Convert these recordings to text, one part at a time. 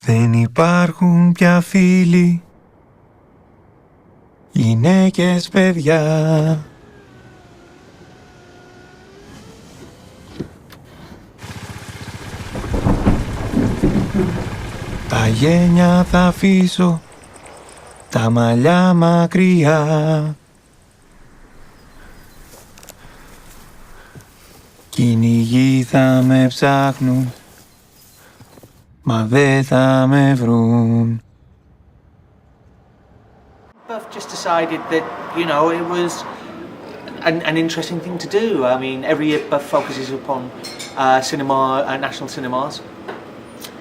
Δεν υπάρχουν πια φίλοι, γυναίκες, παιδιά. Τα γένια θα αφήσω, τα μαλλιά μακριά. Κυνηγοί θα με ψάχνουν, μα δεν θα με βρουν. Buff just decided that, you know, it was an interesting thing to do. I mean, every year Buff focuses upon cinema, national cinemas,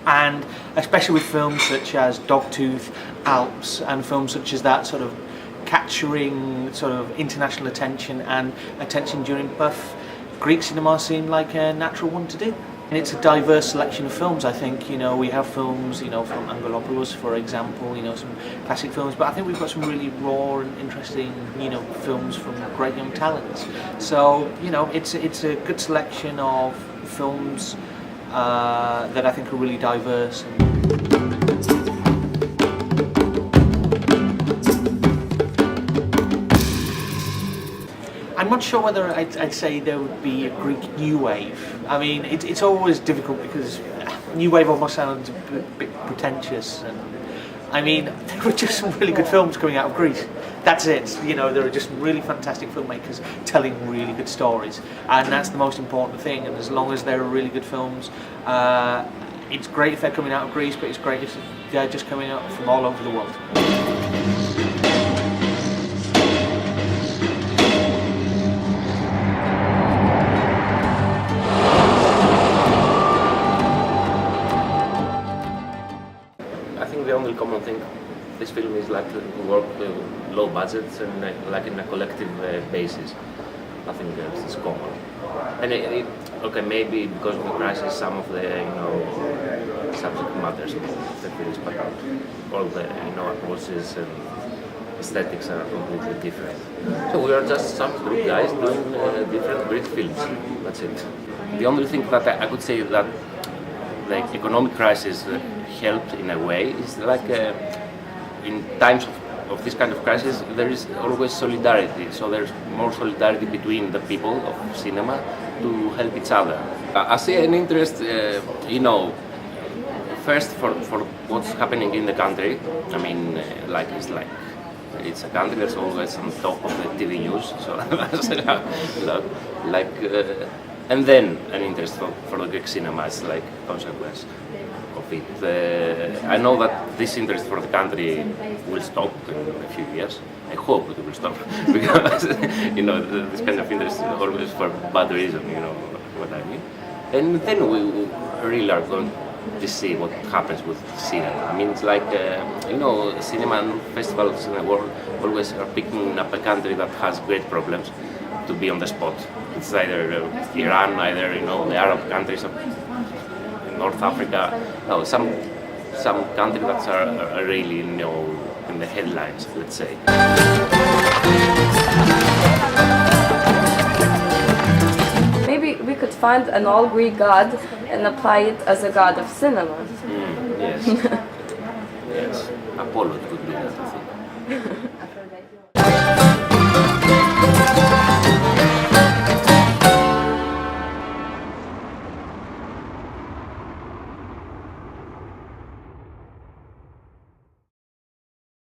and especially with films such as Dogtooth, Alps, and films such as that, sort of capturing sort of international attention and attention during Buff, Greek cinema seemed like a natural one to do. And it's a diverse selection of films. I think, you know, we have films, you know, from Angelopoulos, for example, you know, some classic films, but I think we've got some really raw and interesting, you know, films from great young talents. So, you know, it's a good selection of films that I think are really diverse. I'm not sure whether I'd say there would be a Greek new wave. I mean, it's always difficult because new wave almost sounds a bit pretentious. And I mean, there were just some really good films coming out of Greece. That's it. You know, there are just really fantastic filmmakers telling really good stories, and that's the most important thing. And as long as there are really good films, it's great if they're coming out of Greece, but it's great if they're just coming out from all over the world. The only common thing, this film is like work low budgets and like in a collective basis. Nothing else is common. And okay, maybe because of the crisis, some of the subject matters of the films, but all the approaches and aesthetics are completely different. So we are just some group guys doing different Greek films. That's it. The only thing that I could say that the economic crisis helped in a way is like in times of this kind of crisis there is always solidarity, so there's more solidarity between the people of cinema to help each other. I see an interest, first for what's happening in the country. I mean, it's a country that's always on top of the TV news, so and then an interest for the Greek cinema is like consequence of it. I know that this interest for the country will stop in a few years. I hope it will stop because this kind of interest is always for bad reason. You know what I mean? And then we really are going to see what happens with cinema. I mean, it's like cinema and festivals in the world always are picking up a country that has great problems to be on the spot. It's either Iran, either the Arab countries of North Africa. No, some countries that are really in the headlines, let's say. Maybe we could find an all Greek god and apply it as a god of cinema. Yes.